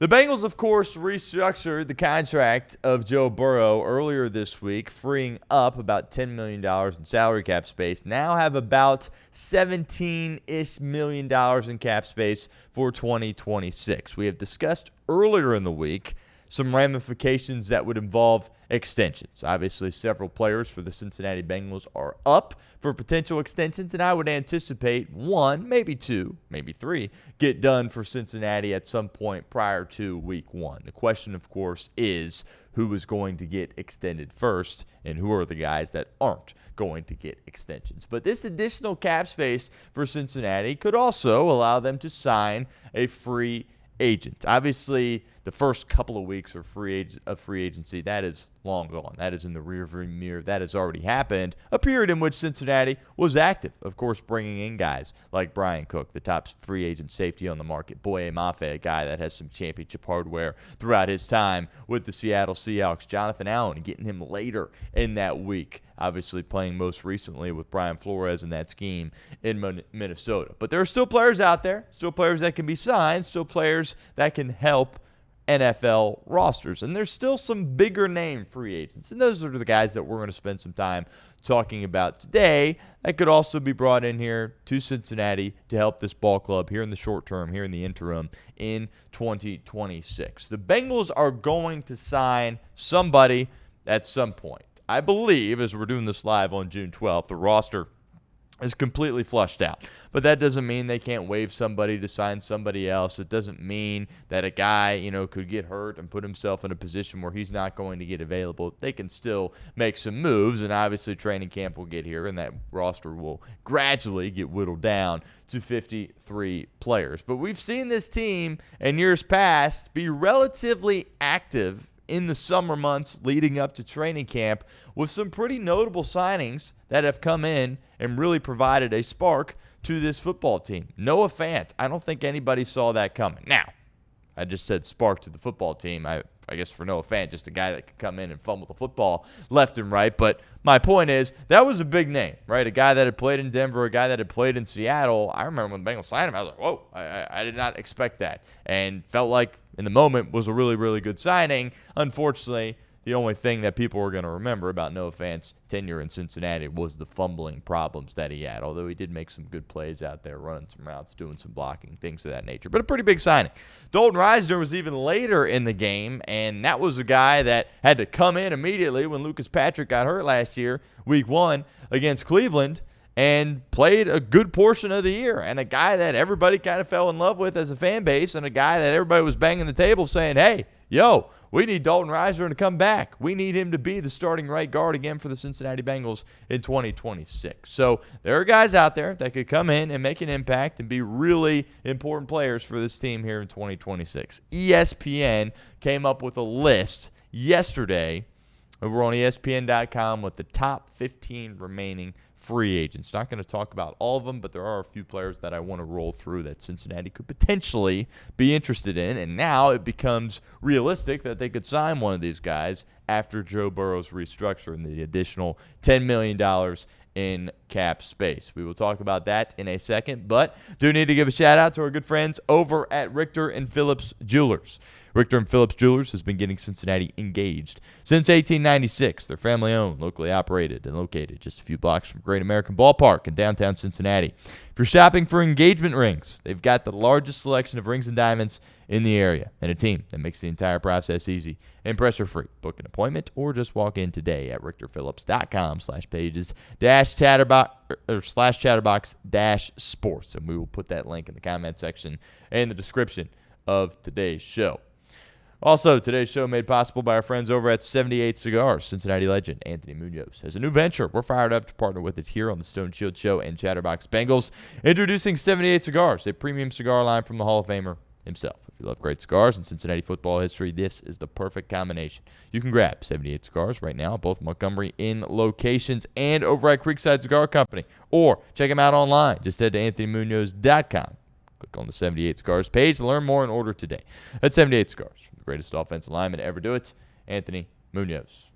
The Bengals, of course, restructured the contract of Joe Burrow earlier this week, freeing up about $10 million in salary cap space. Now have about $17-ish million in cap space for 2026. We have discussed earlier in the week some ramifications that would involve extensions. Obviously, several players for the Cincinnati Bengals are up for potential extensions, and I would anticipate one, maybe two, maybe three, get done for Cincinnati at some point prior to week one. The question, of course, is who is going to get extended first and who are the guys that aren't going to get extensions. But this additional cap space for Cincinnati could also allow them to sign a free agent. Obviously, the first couple of weeks of free agency, that is long gone. That is in the rearview mirror. That has already happened. A period in which Cincinnati was active, of course, bringing in guys like Brian Cook, the top free agent safety on the market. Boye Mafe, a guy that has some championship hardware throughout his time with the Seattle Seahawks. Jonathan Allen, getting him later in that week. Obviously playing most recently with Brian Flores in that scheme in Minnesota. But there are still players out there, still players that can be signed, still players that can help NFL rosters. And there's still some bigger name free agents. And those are the guys that we're going to spend some time talking about today that could also be brought in here to Cincinnati to help this ball club here in the short term, here in the interim in 2026. The Bengals are going to sign somebody at some point. I believe, as we're doing this live on June 12th, the roster is completely flushed out. But that doesn't mean they can't waive somebody to sign somebody else. It doesn't mean that a guy, could get hurt and put himself in a position where he's not going to get available. They can still make some moves, and obviously training camp will get here, and that roster will gradually get whittled down to 53 players. But we've seen this team in years past be relatively active in the summer months leading up to training camp with some pretty notable signings that have come in and really provided a spark to this football team. Noah Fant, I don't think anybody saw that coming. Now, I just said spark to the football team. I guess for Noah Fant, just a guy that could come in and fumble the football left and right. But my point is, that was a big name, right? A guy that had played in Denver, a guy that had played in Seattle. I remember when the Bengals signed him, I was like, whoa, I did not expect that. And felt like in the moment was a really, really good signing. Unfortunately, the only thing that people were going to remember about Noah Fant's tenure in Cincinnati was the fumbling problems that he had, although he did make some good plays out there, running some routes, doing some blocking, things of that nature. But a pretty big signing. Dalton Risner was even later in the game, and that was a guy that had to come in immediately when Lucas Patrick got hurt last year, week 1, against Cleveland, and played a good portion of the year, and a guy that everybody kind of fell in love with as a fan base, and a guy that everybody was banging the table saying, hey, yo, we need Dalton Risner to come back. We need him to be the starting right guard again for the Cincinnati Bengals in 2026. So there are guys out there that could come in and make an impact and be really important players for this team here in 2026. ESPN came up with a list yesterday over on ESPN.com with the top 15 remaining free agents. Not going to talk about all of them, but there are a few players that I want to roll through that Cincinnati could potentially be interested in, and now it becomes realistic that they could sign one of these guys after Joe Burrow's restructure and the additional $10 million in cap space. We will talk about that in a second, but do need to give a shout out to our good friends over at Richter and Phillips Jewelers. Richter and Phillips Jewelers has been getting Cincinnati engaged since 1896. They're family-owned, locally operated, and located just a few blocks from Great American Ballpark in downtown Cincinnati. If you're shopping for engagement rings, they've got the largest selection of rings and diamonds in the area, and a team that makes the entire process easy and pressure-free. Book an appointment or just walk in today at richterphillips.com/pages-chatterbox-sports, and we will put that link in the comment section and the description of today's show. Also, today's show made possible by our friends over at 78 Cigars. Cincinnati legend Anthony Munoz has a new venture. We're fired up to partner with it here on the Stone Shield Show and Chatterbox Bengals. Introducing 78 Cigars, a premium cigar line from the Hall of Famer himself. If you love great cigars and Cincinnati football history, this is the perfect combination. You can grab 78 Cigars right now at both Montgomery Inn locations and over at Creekside Cigar Company. Or check them out online. Just head to anthonymunoz.com. Click on the 78 Cigars page to learn more and order today. That's 78 Cigars, from the greatest offensive lineman to ever do it, Anthony Munoz.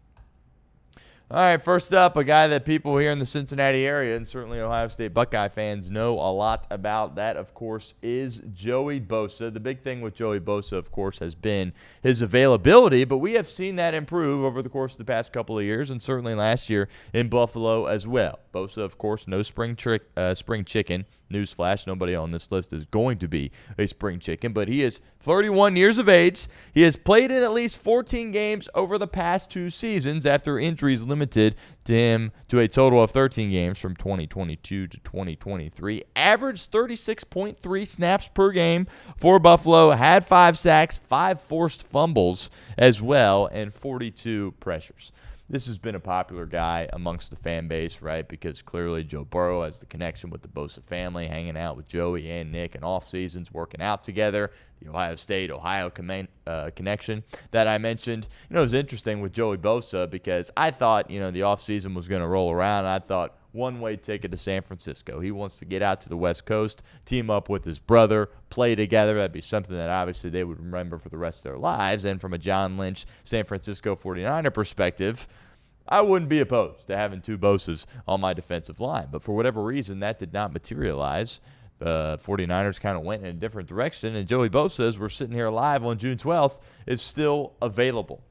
All right, first up, a guy that people here in the Cincinnati area and certainly Ohio State Buckeye fans know a lot about. That, of course, is Joey Bosa. The big thing with Joey Bosa, of course, has been his availability, but we have seen that improve over the course of the past couple of years and certainly last year in Buffalo as well. Bosa, of course, no spring chicken. Newsflash, nobody on this list is going to be a spring chicken, but he is 31 years of age. He has played in at least 14 games over the past 2 seasons after injuries limited him to a total of 13 games from 2022 to 2023. Averaged 36.3 snaps per game for Buffalo, had 5 sacks, 5 forced fumbles as well, and 42 pressures. This has been a popular guy amongst the fan base, right? Because clearly Joe Burrow has the connection with the Bosa family, hanging out with Joey and Nick in off seasons, working out together. The Ohio State-Ohio connection that I mentioned. It was interesting with Joey Bosa because I thought, the off season was going to roll around. I thought one-way ticket to San Francisco. He wants to get out to the West Coast, team up with his brother, play together. That'd be something that obviously they would remember for the rest of their lives. And from a John Lynch, San Francisco 49er perspective, I wouldn't be opposed to having 2 Bosas on my defensive line. But for whatever reason, that did not materialize. The 49ers kind of went in a different direction. And Joey Bosa, as we're sitting here live on June 12th, is still available.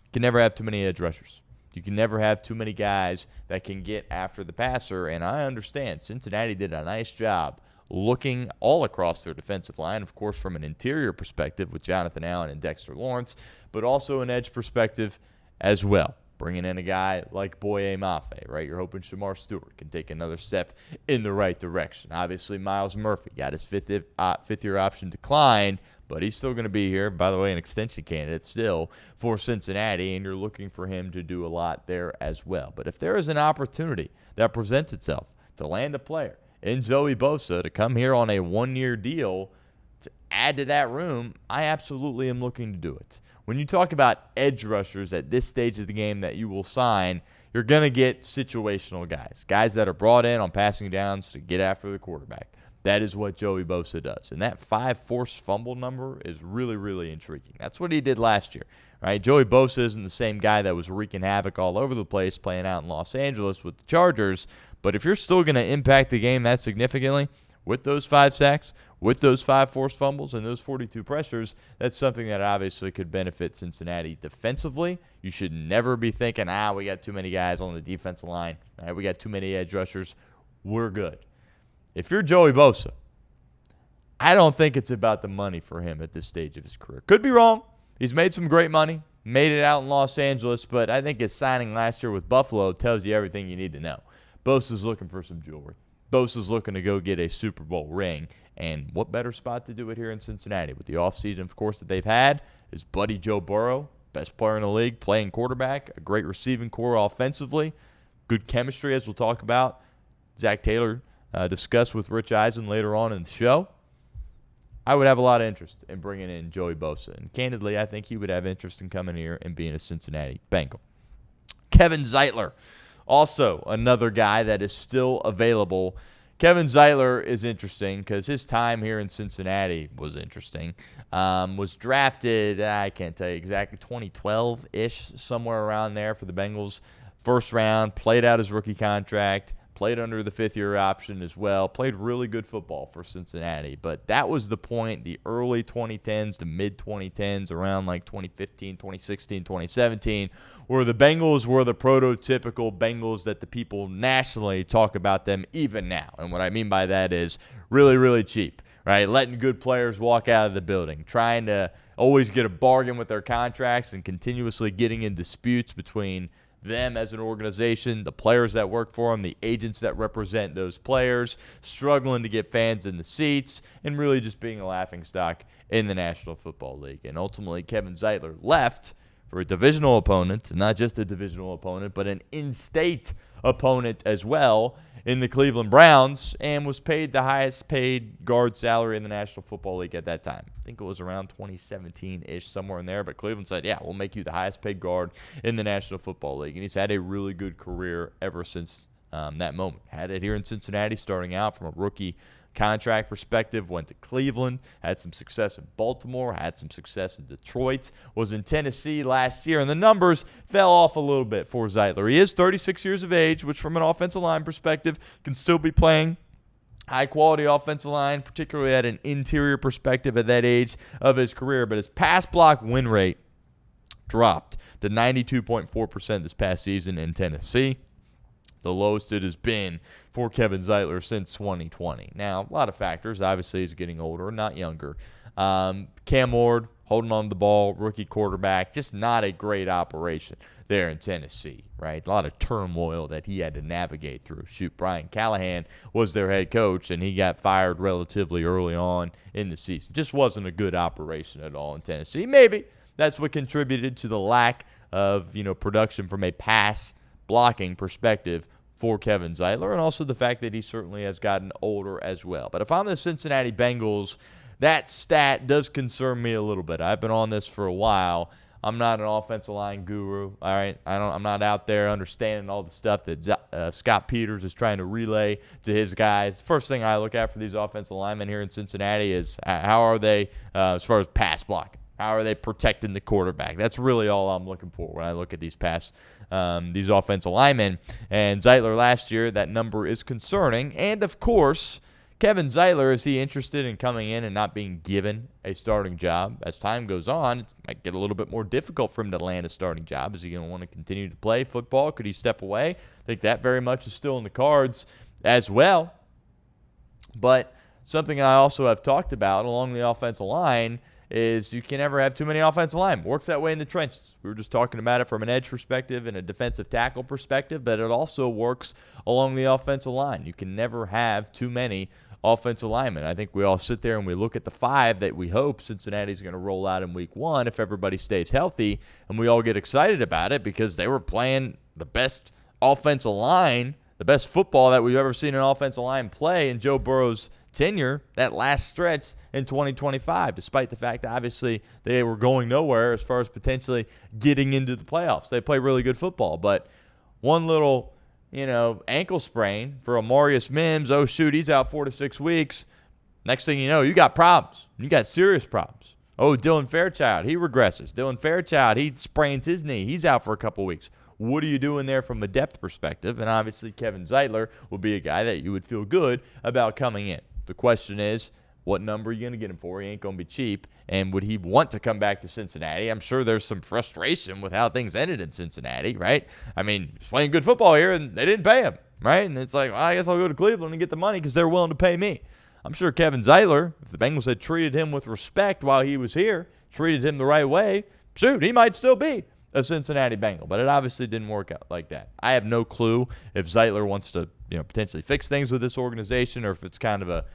You can never have too many edge rushers. You can never have too many guys that can get after the passer. And I understand Cincinnati did a nice job looking all across their defensive line, of course, from an interior perspective with Jonathan Allen and Dexter Lawrence, but also an edge perspective as well. Bringing in a guy like Boye Mafe, right? You're hoping Shamar Stewart can take another step in the right direction. Obviously, Myles Murphy got his fifth-year option declined, but he's still going to be here. By the way, an extension candidate still for Cincinnati, and you're looking for him to do a lot there as well. But if there is an opportunity that presents itself to land a player in Joey Bosa to come here on a 1-year deal to add to that room, I absolutely am looking to do it. When you talk about edge rushers at this stage of the game that you will sign, you're going to get situational guys that are brought in on passing downs to get after the quarterback. That is what Joey Bosa does. And that 5 forced fumble number is really, really intriguing. That's what he did last year, right? Joey Bosa isn't the same guy that was wreaking havoc all over the place playing out in Los Angeles with the Chargers. But if you're still going to impact the game that significantly with those 5 sacks, with those 5 forced fumbles and those 42 pressures, that's something that obviously could benefit Cincinnati defensively. You should never be thinking, we got too many guys on the defensive line. Right? We got too many edge rushers. We're good. If you're Joey Bosa, I don't think it's about the money for him at this stage of his career. Could be wrong. He's made some great money, made it out in Los Angeles, but I think his signing last year with Buffalo tells you everything you need to know. Bosa's looking for some jewelry. Bosa's looking to go get a Super Bowl ring. And what better spot to do it here in Cincinnati with the offseason, of course, that they've had? His buddy Joe Burrow, best player in the league, playing quarterback, a great receiving core offensively, good chemistry, as we'll talk about. Zach Taylor discussed with Rich Eisen later on in the show. I would have a lot of interest in bringing in Joey Bosa. And candidly, I think he would have interest in coming here and being a Cincinnati Bengal. Kevin Zeitler, also another guy that is still available. Kevin Zeitler is interesting because his time here in Cincinnati was interesting. Was drafted, I can't tell you exactly, 2012-ish, somewhere around there for the Bengals. First round, played out his rookie contract, played under the 5th-year option as well, played really good football for Cincinnati. But that was the point, the early 2010s to mid-2010s, around like 2015, 2016, 2017, where the Bengals were the prototypical Bengals that the people nationally talk about them even now. And what I mean by that is really, really cheap, right? Letting good players walk out of the building, trying to always get a bargain with their contracts and continuously getting in disputes between them as an organization, the players that work for them, the agents that represent those players, struggling to get fans in the seats, and really just being a laughingstock in the National Football League. And ultimately, Kevin Zeitler left for a divisional opponent, and not just a divisional opponent, but an in-state opponent as well in the Cleveland Browns, and was paid the highest paid guard salary in the National Football League at that time. I think it was around 2017-ish, somewhere in there, but Cleveland said, yeah, we'll make you the highest paid guard in the National Football League. And he's had a really good career ever since that moment. Had it here in Cincinnati, starting out from a rookie contract perspective, went to Cleveland, had some success in Baltimore, had some success in Detroit, was in Tennessee last year, and the numbers fell off a little bit for Zeitler. He is 36 years of age, which from an offensive line perspective can still be playing high-quality offensive line, particularly at an interior perspective at that age of his career, but his pass block win rate dropped to 92.4% this past season in Tennessee, the lowest it has been for Kevin Zeitler since 2020. Now, a lot of factors. Obviously, he's getting older, not younger. Cam Ward holding on to the ball, rookie quarterback, just not a great operation there in Tennessee, right? A lot of turmoil that he had to navigate through. Shoot, Brian Callahan was their head coach, and he got fired relatively early on in the season. Just wasn't a good operation at all in Tennessee. Maybe that's what contributed to the lack of, production from a pass blocking perspective for Kevin Zeitler, and also the fact that he certainly has gotten older as well. But if I'm the Cincinnati Bengals, that stat does concern me a little bit. I've been on this for a while. I'm not an offensive line guru, all right? I'm not out there understanding all the stuff that Scott Peters is trying to relay to his guys. First thing I look at for these offensive linemen here in Cincinnati is how are they as far as pass blocking? How are they protecting the quarterback? That's really all I'm looking for when I look at these these offensive linemen. And Zeitler last year, that number is concerning. And, of course, Kevin Zeitler, is he interested in coming in and not being given a starting job? As time goes on, it might get a little bit more difficult for him to land a starting job. Is he going to want to continue to play football? Could he step away? I think that very much is still in the cards as well. But something I also have talked about along the offensive line is you can never have too many offensive linemen. Works that way in the trenches. We were just talking about it from an edge perspective and a defensive tackle perspective, but it also works along the offensive line. You can never have too many offensive linemen. I think we all sit there and we look at the 5 that we hope Cincinnati's going to roll out in week 1 if everybody stays healthy, and we all get excited about it because they were playing the best offensive line, the best football that we've ever seen an offensive line play in Joe Burrow's tenure, that last stretch in 2025, despite the fact that obviously they were going nowhere as far as potentially getting into the playoffs. They play really good football, but one little, ankle sprain for Amarius Mims, oh shoot, he's out 4 to 6 weeks. Next thing you know, you got problems. You got serious problems. Oh, Dylan Fairchild, he regresses. Dylan Fairchild, he sprains his knee. He's out for a couple weeks. What are you doing there from a depth perspective? And obviously Kevin Zeitler will be a guy that you would feel good about coming in. The question is, what number are you going to get him for? He ain't going to be cheap. And would he want to come back to Cincinnati? I'm sure there's some frustration with how things ended in Cincinnati, right? I mean, he's playing good football here, and they didn't pay him, right? And it's like, well, I guess I'll go to Cleveland and get the money because they're willing to pay me. I'm sure Kevin Zeitler, if the Bengals had treated him with respect while he was here, treated him the right way, shoot, he might still be a Cincinnati Bengal. But it obviously didn't work out like that. I have no clue if Zeitler wants to, potentially fix things with this organization, or if it's kind of a,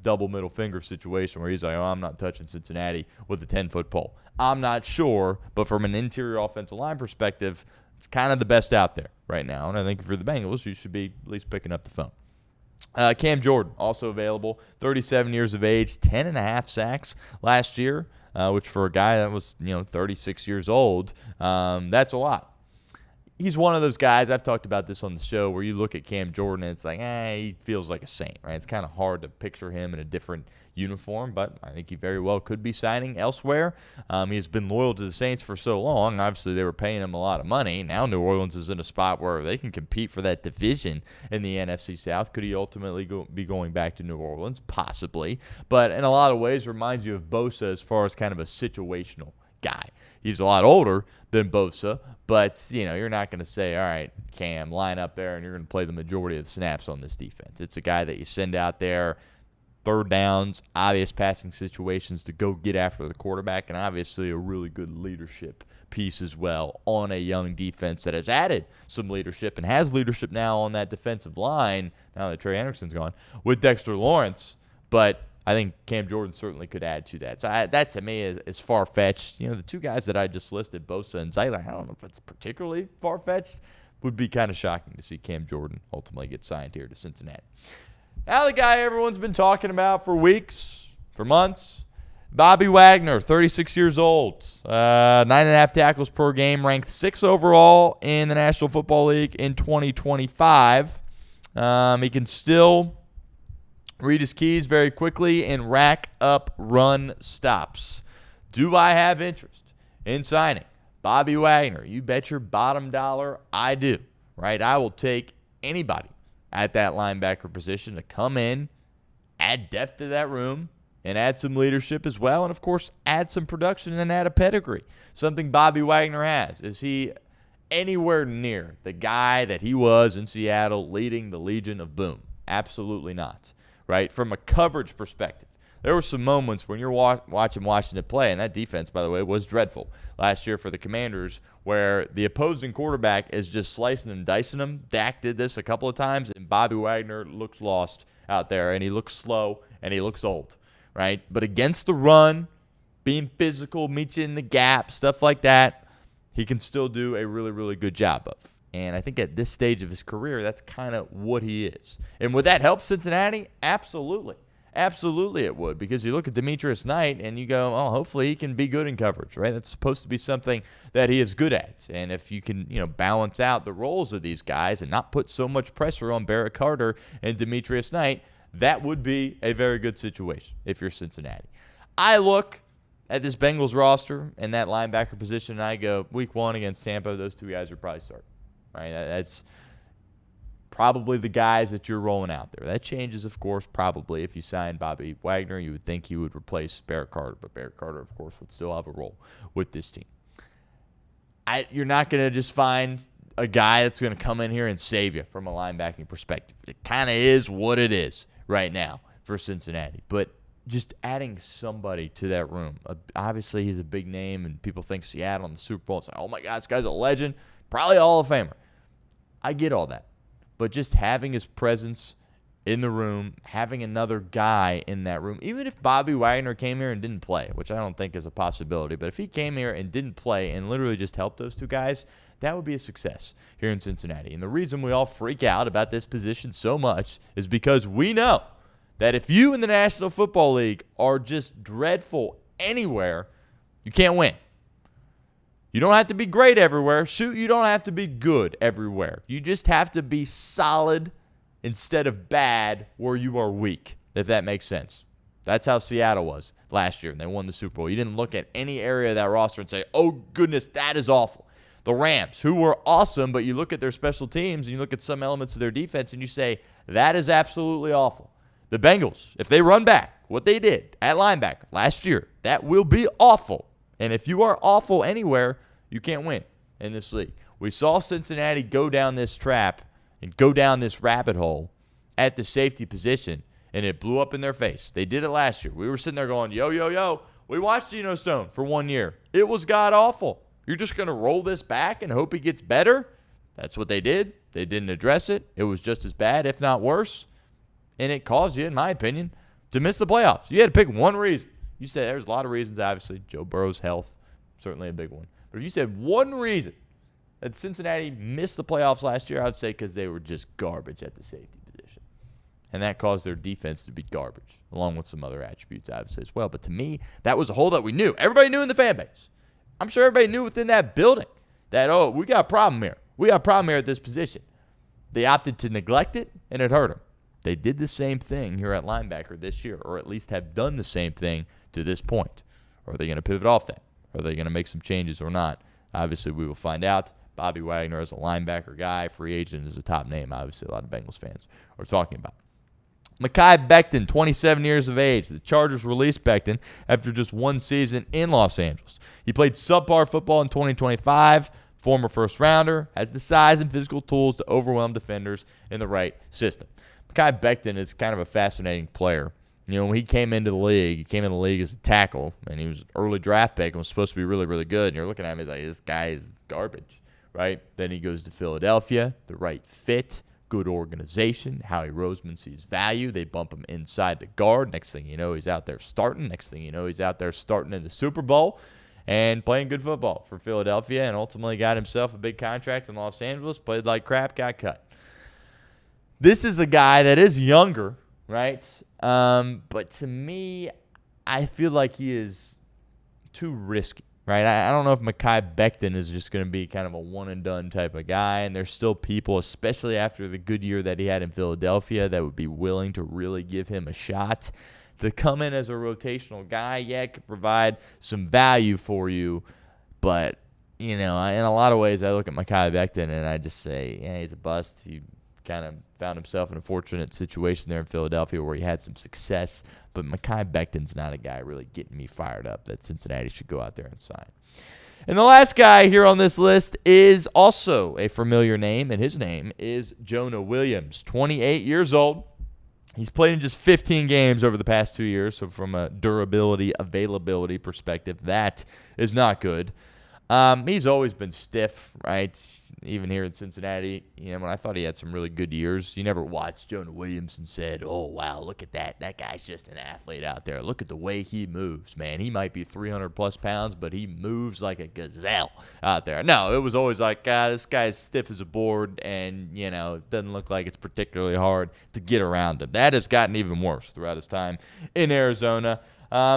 double middle finger situation where he's like, oh, I'm not touching Cincinnati with a 10-foot pole. I'm not sure, but from an interior offensive line perspective, it's kind of the best out there right now. And I think for the Bengals, you should be at least picking up the phone. Cam Jordan, also available, 37 years of age, 10.5 sacks last year, which for a guy that was, 36 years old, that's a lot. He's one of those guys, I've talked about this on the show, where you look at Cam Jordan and it's like, he feels like a saint, right? It's kind of hard to picture him in a different uniform, but I think he very well could be signing elsewhere. He has been loyal to the Saints for so long. Obviously, they were paying him a lot of money. Now New Orleans is in a spot where they can compete for that division in the NFC South. Could he ultimately be going back to New Orleans? Possibly. But in a lot of ways, reminds you of Bosa as far as kind of a situational guy. He's a lot older than Bosa, but, you're not going to say, all right, Cam, line up there, and you're going to play the majority of the snaps on this defense. It's a guy that you send out there, third downs, obvious passing situations to go get after the quarterback, and obviously a really good leadership piece as well on a young defense that has added some leadership and has leadership now on that defensive line, now that Trey Hendrickson's gone, with Dexter Lawrence. But I think Cam Jordan certainly could add to that. So that, to me, is far-fetched. The two guys that I just listed, Bosa and Zeitler, I don't know if it's particularly far-fetched. Would be kind of shocking to see Cam Jordan ultimately get signed here to Cincinnati. Now the guy everyone's been talking about for weeks, for months, Bobby Wagner, 36 years old, 9.5 tackles per game, ranked 6th overall in the National Football League in 2025. He can still read his keys very quickly, and rack up run stops. Do I have interest in signing Bobby Wagner? You bet your bottom dollar I do, right? I will take anybody at that linebacker position to come in, add depth to that room, and add some leadership as well, and, of course, add some production and add a pedigree. Something Bobby Wagner has. Is he anywhere near the guy that he was in Seattle leading the Legion of Boom? Absolutely not, right? From a coverage perspective, there were some moments when you're watching Washington play, and that defense, by the way, was dreadful last year for the Commanders, where the opposing quarterback is just slicing and dicing them. Dak did this a couple of times, and Bobby Wagner looks lost out there, and he looks slow, and he looks old, right? But against the run, being physical, meet you in the gap, stuff like that, he can still do a really, really good job of. And I think at this stage of his career, that's kind of what he is. And would that help Cincinnati? Absolutely. Absolutely it would, because you look at Demetrius Knight and you go, oh, hopefully he can be good in coverage, right? That's supposed to be something that he is good at. And if you can, balance out the roles of these guys and not put so much pressure on Barrett Carter and Demetrius Knight, that would be a very good situation if you're Cincinnati. I look at this Bengals roster and that linebacker position, and I go, week 1 against Tampa, those two guys are probably starting, right? That's probably the guys that you're rolling out there. That changes, of course, probably. If you sign Bobby Wagner, you would think he would replace Barrett Carter, but Barrett Carter, of course, would still have a role with this team. You're not going to just find a guy that's going to come in here and save you from a linebacking perspective. It kind of is what it is right now for Cincinnati. But just adding somebody to that room. Obviously, he's a big name, and people think Seattle in the Super Bowl. It's like, oh, my God, this guy's a legend. Probably a Hall of Famer. I get all that. But just having his presence in the room, having another guy in that room, even if Bobby Wagner came here and didn't play, which I don't think is a possibility, but if he came here and didn't play and literally just helped those two guys, that would be a success here in Cincinnati. And the reason we all freak out about this position so much is because we know that if you in the National Football League are just dreadful anywhere, you can't win. You don't have to be great everywhere. Shoot, you don't have to be good everywhere. You just have to be solid instead of bad where you are weak, if that makes sense. That's how Seattle was last year, and they won the Super Bowl. You didn't look at any area of that roster and say, oh, goodness, that is awful. The Rams, who were awesome, but you look at their special teams and you look at some elements of their defense and you say, that is absolutely awful. The Bengals, if they run back what they did at linebacker last year, that will be awful. And if you are awful anywhere, you can't win in this league. We saw Cincinnati go down this trap and go down this rabbit hole at the safety position, and it blew up in their face. They did it last year. We were sitting there going, yo, yo, yo. We watched Geno Stone for 1 year. It was god-awful. You're just going to roll this back and hope he gets better? That's what they did. They didn't address it. It was just as bad, if not worse. And it caused you, in my opinion, to miss the playoffs. You had to pick one reason. You said there's a lot of reasons, obviously. Joe Burrow's health, certainly a big one. But if you said one reason that Cincinnati missed the playoffs last year, I would say because they were just garbage at the safety position. And that caused their defense to be garbage, along with some other attributes, obviously, as well. But to me, that was a hole that we knew. Everybody knew in the fan base. I'm sure everybody knew within that building that, oh, we got a problem here. We got a problem here at this position. They opted to neglect it, and it hurt them. They did the same thing here at linebacker this year, or at least have done the same thing to this point. Or are they going to pivot off that? Are they going to make some changes or not? Obviously, we will find out. Bobby Wagner is a linebacker guy. Free agent is a top name, obviously, a lot of Bengals fans are talking about. Mekhi Becton, 27 years of age. The Chargers released Becton after just one season in Los Angeles. He played subpar football in 2025, former first-rounder, has the size and physical tools to overwhelm defenders in the right system. Mekhi Becton is kind of a fascinating player. You know, when he came into the league, as a tackle, and he was an early draft pick and was supposed to be really, really good. And you're looking at him, he's like, this guy is garbage, right? Then he goes to Philadelphia, the right fit, good organization. Howie Roseman sees value. They bump him inside the guard. Next thing you know, he's out there starting. Next thing you know, he's out there starting in the Super Bowl and playing good football for Philadelphia, and ultimately got himself a big contract in Los Angeles, played like crap, got cut. This is a guy that is younger, right? But to me, I feel like he is too risky right? I don't know if Mekhi Becton is just going to be kind of a one-and-done type of guy, and there's still people, especially after the good year that he had in Philadelphia, that would be willing to really give him a shot. To come in as a rotational guy, yeah, it could provide some value for you, but, in a lot of ways, I look at Mekhi Becton and I just say, yeah, he's a bust. He kind of found himself in a fortunate situation there in Philadelphia where he had some success, but Mekhi Becton's not a guy really getting me fired up that Cincinnati should go out there and sign. And the last guy here on this list is also a familiar name, and his name is Jonah Williams, 28 years old. He's played in just 15 games over the past 2 years, so from a durability, availability perspective, that is not good. He's always been stiff, right? Even here in Cincinnati, when I thought he had some really good years, you never watched Jonah Williams and said, oh, wow, look at that. That guy's just an athlete out there. Look at the way he moves, man. He might be 300-plus pounds, but he moves like a gazelle out there. No, it was always like, this guy's stiff as a board, and, it doesn't look like it's particularly hard to get around him. That has gotten even worse throughout his time in Arizona.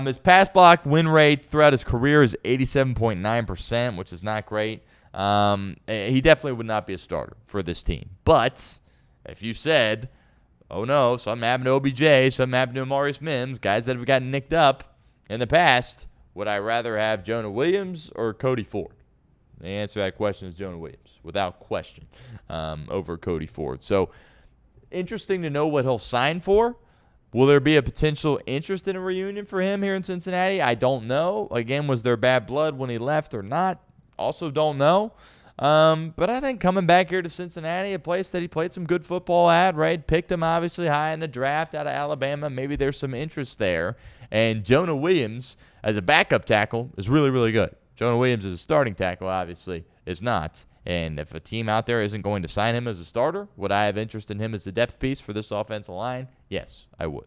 His pass block win rate throughout his career is 87.9%, which is not great. He definitely would not be a starter for this team. But if you said, oh no, something happened to OBJ, something happened to Amarius Mims, guys that have gotten nicked up in the past, would I rather have Jonah Williams or Cody Ford? The answer to that question is Jonah Williams, without question, over Cody Ford. So interesting to know what he'll sign for. Will there be a potential interest in a reunion for him here in Cincinnati? I don't know. Again, was there bad blood when he left or not? Also don't know. But I think coming back here to Cincinnati, a place that he played some good football at, right? Picked him obviously high in the draft out of Alabama. Maybe there's some interest there. And Jonah Williams, as a backup tackle, is really, really good. Jonah Williams as a starting tackle, obviously, is not. And if a team out there isn't going to sign him as a starter, would I have interest in him as a depth piece for this offensive line? Yes, I would.